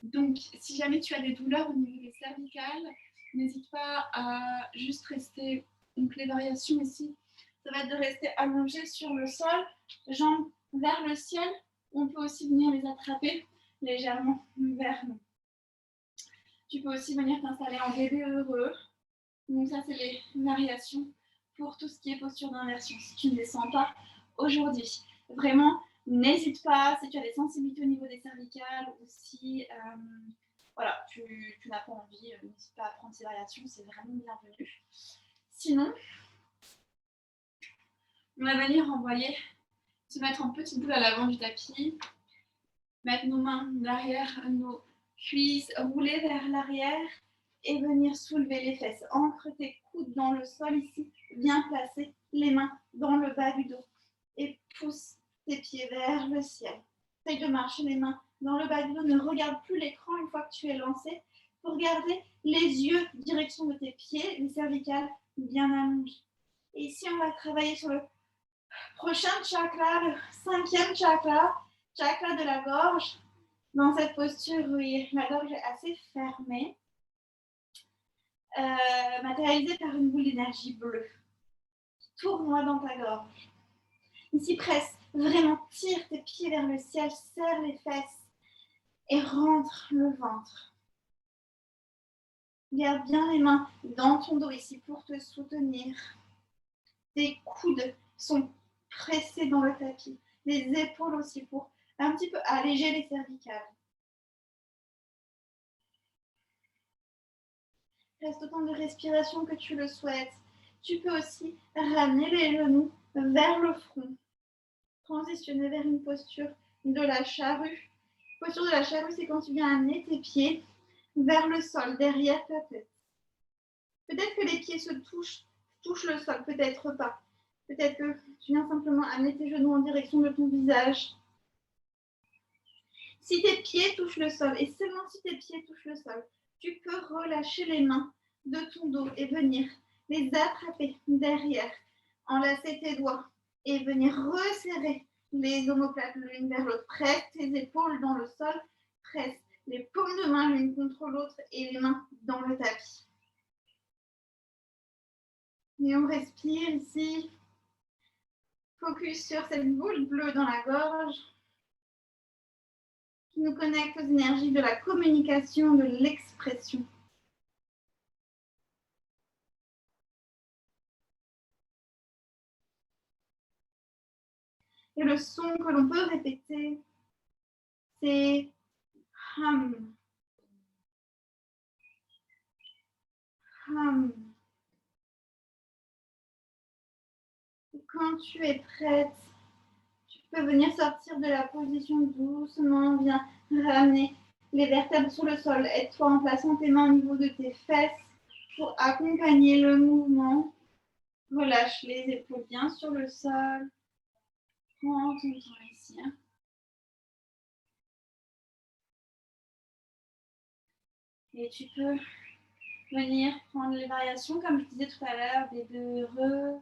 Donc, si jamais tu as des douleurs au niveau des cervicales, n'hésite pas à juste rester. Donc, les variations ici, ça va être de rester allongé sur le sol, jambes vers le ciel. On peut aussi venir les attraper légèrement vers nous. Tu peux aussi venir t'installer en bébé heureux. Donc, ça, c'est les variations pour tout ce qui est posture d'inversion. Si tu ne les sens pas aujourd'hui, vraiment, n'hésite pas. Si tu as des sensibilités au niveau des cervicales ou si voilà, tu n'as pas envie, n'hésite pas à prendre ces variations, c'est vraiment bienvenu. Sinon, on va venir envoyer, se mettre en petite boule à l'avant du tapis, mettre nos mains derrière nos cuisses, rouler vers l'arrière et venir soulever les fesses. Ancre tes coudes dans le sol ici, viens placer les mains dans le bas du dos et pousse tes pieds vers le ciel. Essaye de marcher les mains dans le bas du dos, ne regarde plus l'écran une fois que tu es lancé pour garder les yeux direction de tes pieds, les cervicales bien allongées. Et ici, on va travailler sur le prochain chakra, le 5e chakra, chakra de la gorge. Dans cette posture, oui, la gorge est assez fermée, matérialisée par une boule d'énergie bleue. Tournoie dans ta gorge. Ici, presse, vraiment, tire tes pieds vers le ciel, serre les fesses et rentre le ventre. Garde bien les mains dans ton dos ici pour te soutenir. Tes coudes sont pressés dans le tapis. Les épaules aussi pour un petit peu alléger les cervicales. Reste autant de respiration que tu le souhaites. Tu peux aussi ramener les genoux vers le front. Transitionner vers une posture de la charrue. Posture de la charrue, c'est quand tu viens amener tes pieds vers le sol, derrière ta tête. Peut-être que les pieds se touchent le sol, peut-être pas. Peut-être que tu viens simplement amener tes genoux en direction de ton visage. Si tes pieds touchent le sol, et seulement si tes pieds touchent le sol, tu peux relâcher les mains de ton dos et venir les attraper derrière, enlacer tes doigts et venir resserrer les omoplates l'une vers l'autre. Presse tes épaules dans le sol, presse les paumes de main l'une contre l'autre et les mains dans le tapis. Et on respire ici. Focus sur cette boule bleue dans la gorge qui nous connecte aux énergies de la communication, de l'expression. Et le son que l'on peut répéter, c'est hum. Hum. Et quand tu es prête, tu peux venir sortir de la position doucement, viens ramener les vertèbres sur le sol. Aide-toi en plaçant tes mains au niveau de tes fesses pour accompagner le mouvement. Relâche les épaules bien sur le sol. Prends ton temps ici. Et tu peux venir prendre les variations, comme je disais tout à l'heure, bébé heureux,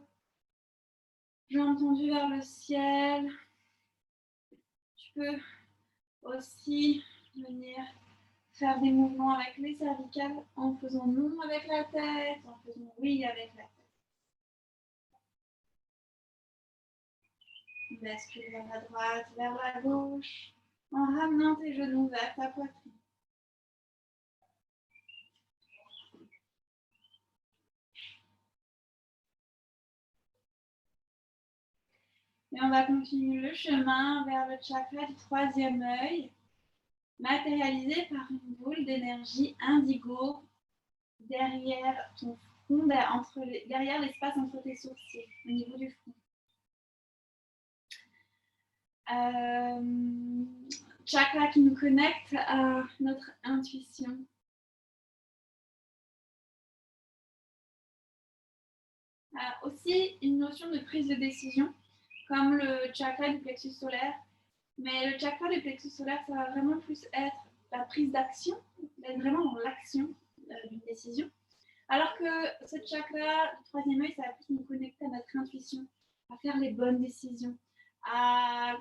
jambes tendues vers le ciel. Tu peux aussi venir faire des mouvements avec les cervicales en faisant non avec la tête, en faisant oui avec la tête. Bascule vers la droite, vers la gauche. en ramenant tes genoux vers ta poitrine. Et on va continuer le chemin vers le chakra du troisième œil, matérialisé par une boule d'énergie indigo derrière ton front, derrière l'espace entre tes sourcils, au niveau du front. Chakra qui nous connecte à notre intuition. Aussi une notion de prise de décision, comme le chakra du plexus solaire. Mais le chakra du plexus solaire, ça va vraiment plus être la prise d'action, d'être vraiment dans l'action d'une décision. Alors que ce chakra du troisième œil, ça va plus nous connecter à notre intuition, à faire les bonnes décisions, à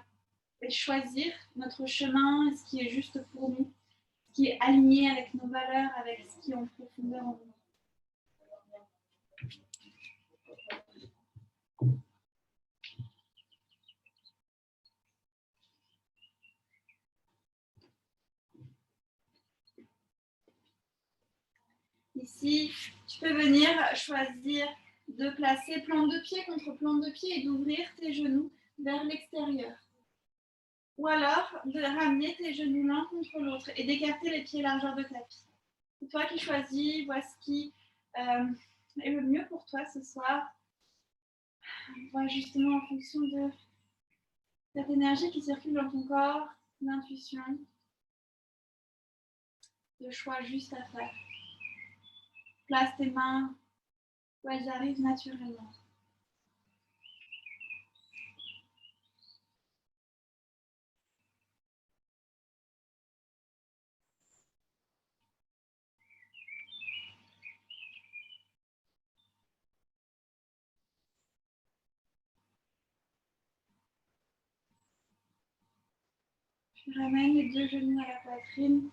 choisir notre chemin, ce qui est juste pour nous, ce qui est aligné avec nos valeurs, avec ce qui est en profondeur en nous. Ici, tu peux venir choisir de placer plante de pied contre plante de pied et d'ouvrir tes genoux vers l'extérieur. Ou alors de ramener tes genoux l'un contre l'autre et d'écarter les pieds largeur de tapis. C'est toi qui choisis, vois ce qui est le mieux pour toi ce soir. Vois justement en fonction de cette énergie qui circule dans ton corps, l'intuition, le choix juste à faire. Place tes mains où elles arrivent naturellement. Tu ramènes les deux genoux à la poitrine.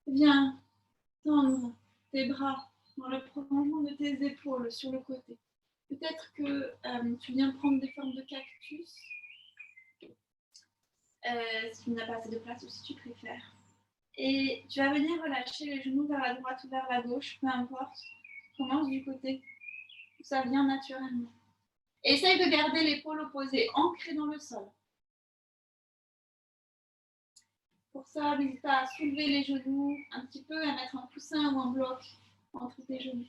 Viens tendre tes bras dans le prolongement de tes épaules sur le côté. Peut-être que tu viens prendre des formes de cactus, si tu n'as pas assez de place ou si tu préfères. Et tu vas venir relâcher les genoux vers la droite ou vers la gauche, peu importe. Commence du côté où ça vient naturellement. Essaye de garder l'épaule opposée, ancrée dans le sol. Pour ça, n'hésite pas à soulever les genoux un petit peu, à mettre un coussin ou un bloc entre tes genoux.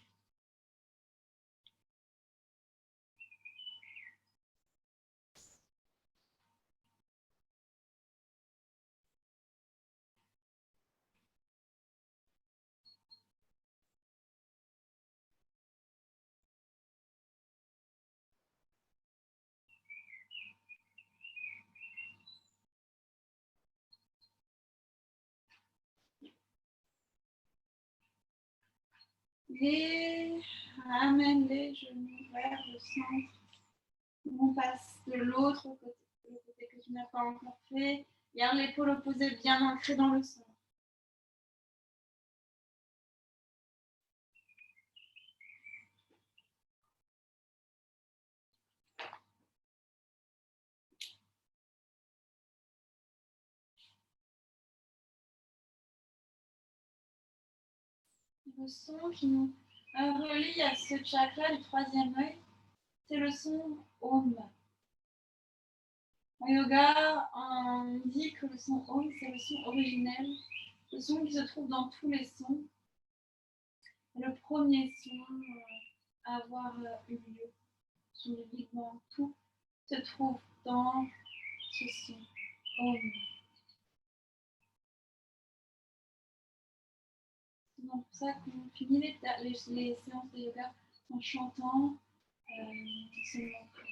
Et ramène les genoux vers le centre. On passe de l'autre côté, le côté que tu n'as pas encore fait. Garde l'épaule opposée bien ancrée dans le sol. Le son qui nous relie à ce chakra du troisième œil, c'est le son Om. En yoga, on dit que le son Om, c'est le son originel, le son qui se trouve dans tous les sons. Le premier son à avoir eu lieu sur le Big Bang. Tout se trouve dans ce son Om. C'est pour ça qu'on finit les séances de yoga en chantant ce mantra.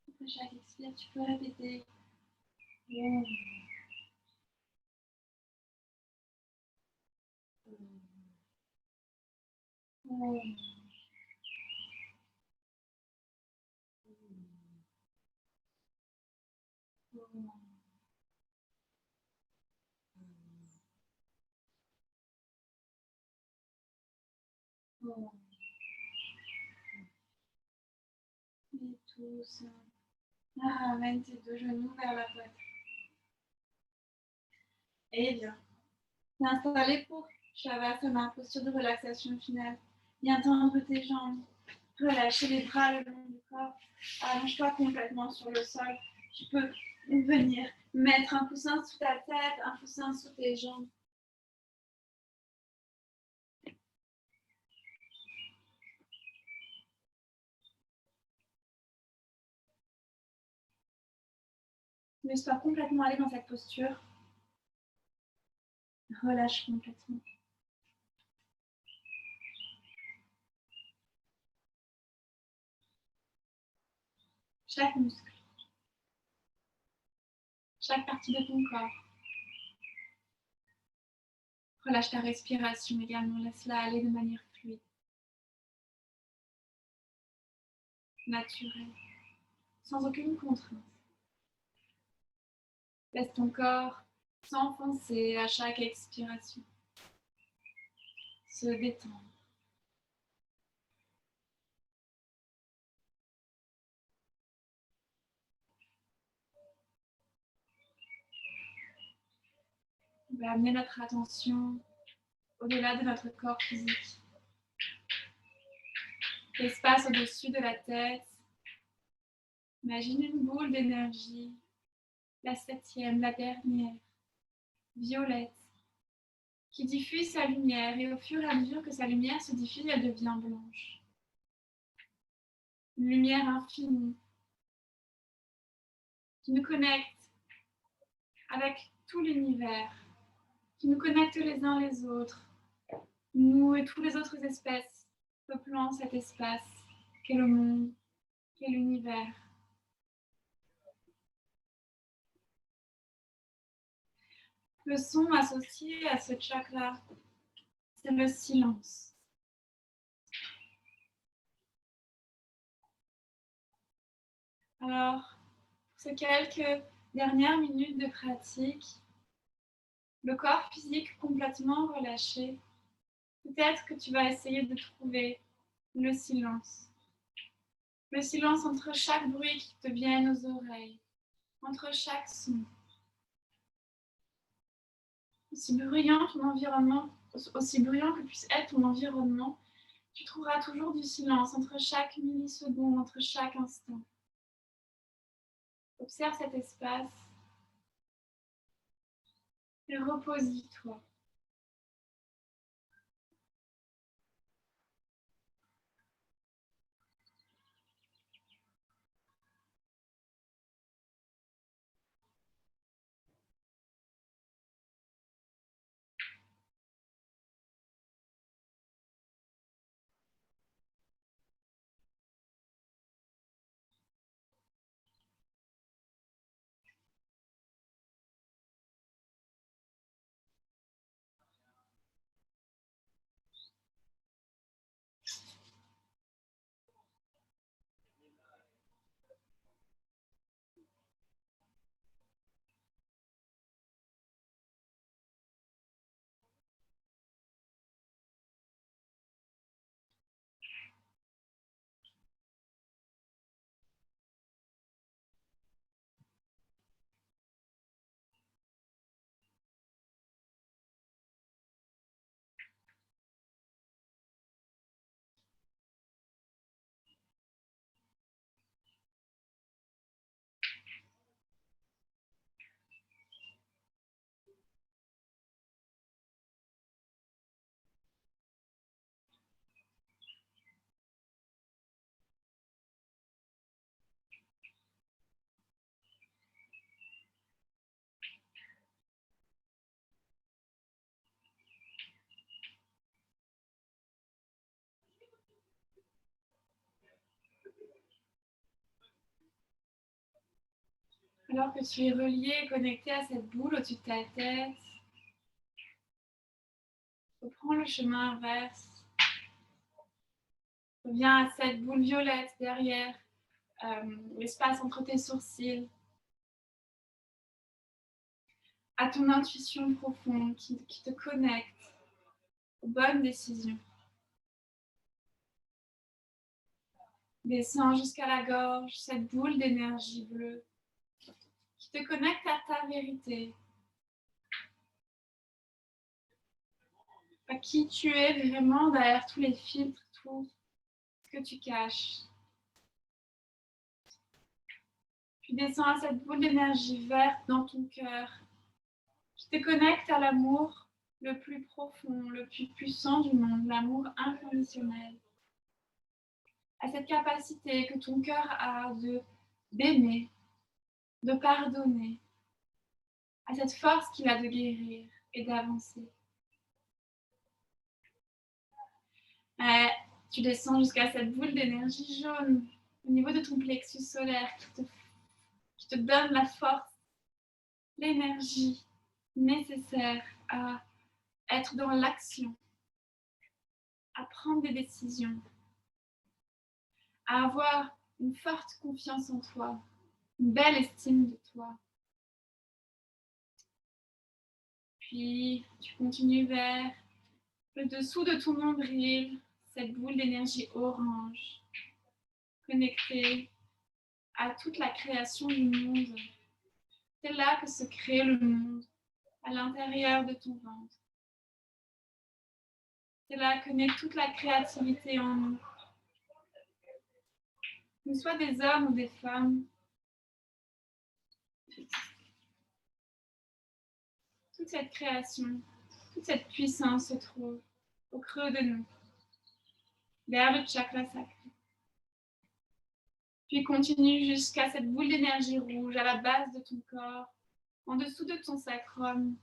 Après chaque expire, tu peux répéter Om. Om. Om. Et tous. Ramène tes deux genoux vers la poitrine. Et bien. Installé pour Shavasana, posture de relaxation finale. Viens tendre tes jambes. Relâchez les bras le long du corps. Allonge-toi complètement sur le sol. Tu peux venir mettre un coussin sous ta tête, un coussin sous tes jambes. Laisse-toi complètement aller dans cette posture. Relâche complètement. Chaque muscle, chaque partie de ton corps. Relâche ta respiration également, laisse-la aller de manière fluide, naturelle, sans aucune contrainte. Laisse ton corps s'enfoncer à chaque expiration, se détendre. On va amener notre attention au-delà de notre corps physique. L'espace au-dessus de la tête. Imagine une boule d'énergie, la 7e, la dernière, violette, qui diffuse sa lumière et au fur et à mesure que sa lumière se diffuse, elle devient blanche. Une lumière infinie qui nous connecte avec tout l'univers, qui nous connecte les uns les autres, nous et toutes les autres espèces peuplant cet espace qu'est le monde, qu'est l'univers. Le son associé à ce chakra, c'est le silence. Alors, pour ces quelques dernières minutes de pratique, le corps physique complètement relâché, peut-être que tu vas essayer de trouver le silence. Le silence entre chaque bruit qui te vient aux oreilles, entre chaque son. Aussi bruyant ton environnement, aussi bruyant que puisse être ton environnement, tu trouveras toujours du silence entre chaque milliseconde, entre chaque instant. Observe cet espace et repose-toi. Alors que tu es relié et connecté à cette boule au-dessus de ta tête, reprends le chemin inverse. Reviens à cette boule violette derrière l'espace entre tes sourcils, à ton intuition profonde qui te connecte aux bonnes décisions. Descends jusqu'à la gorge, cette boule d'énergie bleue qui te connecte à ta vérité, à qui tu es vraiment derrière tous les filtres, tout ce que tu caches. Puis descends à cette boule d'énergie verte dans ton cœur qui te connecte à l'amour le plus profond, le plus puissant du monde, l'amour inconditionnel. À cette capacité que ton cœur a d'aimer, de pardonner, à cette force qu'il a de guérir et d'avancer. Tu descends jusqu'à cette boule d'énergie jaune au niveau de ton plexus solaire qui te donne la force, l'énergie nécessaire à être dans l'action, à prendre des décisions, à avoir une forte confiance en toi, une belle estime de toi. Puis tu continues vers le dessous de ton nombril, cette boule d'énergie orange, connectée à toute la création du monde. C'est là que se crée le monde, à l'intérieur de ton ventre. C'est là que naît toute la créativité en nous. Nous soient des hommes ou des femmes, toute cette création, toute cette puissance se trouve au creux de nous, vers le chakra sacré. Puis continue jusqu'à cette boule d'énergie rouge à la base de ton corps, en dessous de ton sacrum,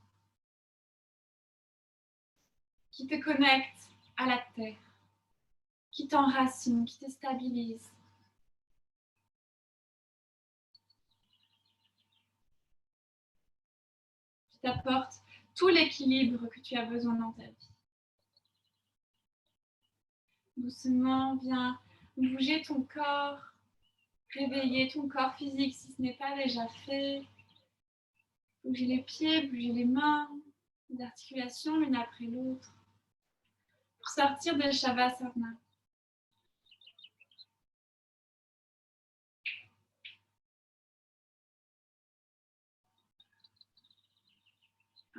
qui te connecte à la terre, qui t'enracine, qui te stabilise. Qui t'apporte tout l'équilibre que tu as besoin dans ta vie. Doucement, viens bouger ton corps, réveiller ton corps physique si ce n'est pas déjà fait. Bouger les pieds, bouger les mains, les articulations l'une après l'autre, pour sortir de Shavasana.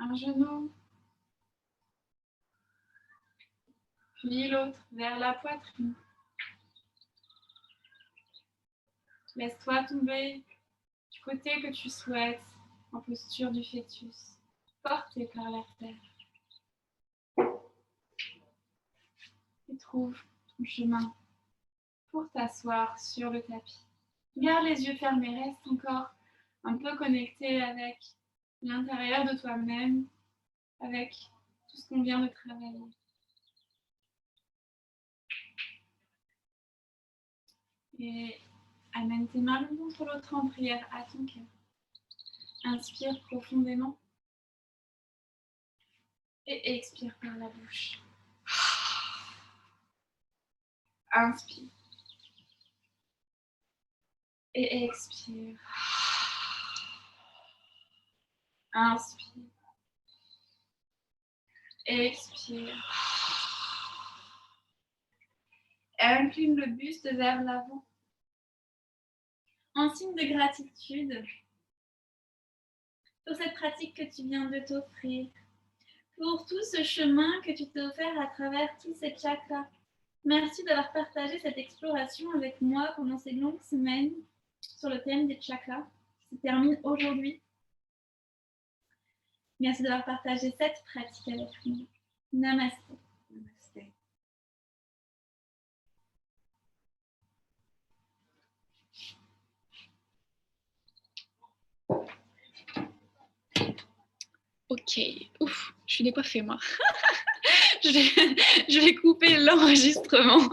Un genou, puis l'autre vers la poitrine. Laisse-toi tomber du côté que tu souhaites, en posture du fœtus, porté par la terre. Et trouve ton chemin pour t'asseoir sur le tapis. Garde les yeux fermés, reste encore un peu connecté avec l'intérieur de toi-même, avec tout ce qu'on vient de travailler. Et amène tes mains l'une contre l'autre en prière à ton cœur. Inspire profondément et expire par la bouche. Inspire et expire. Inspire. Expire. Et incline le buste vers l'avant. En signe de gratitude pour cette pratique que tu viens de t'offrir, pour tout ce chemin que tu t'es offert à travers tous ces chakras. Merci d'avoir partagé cette exploration avec moi pendant ces longues semaines sur le thème des chakras qui se termine aujourd'hui. Merci d'avoir partagé cette pratique avec moi. Namaste. Namaste. Ok, ouf, je suis décoiffée moi. je vais couper l'enregistrement.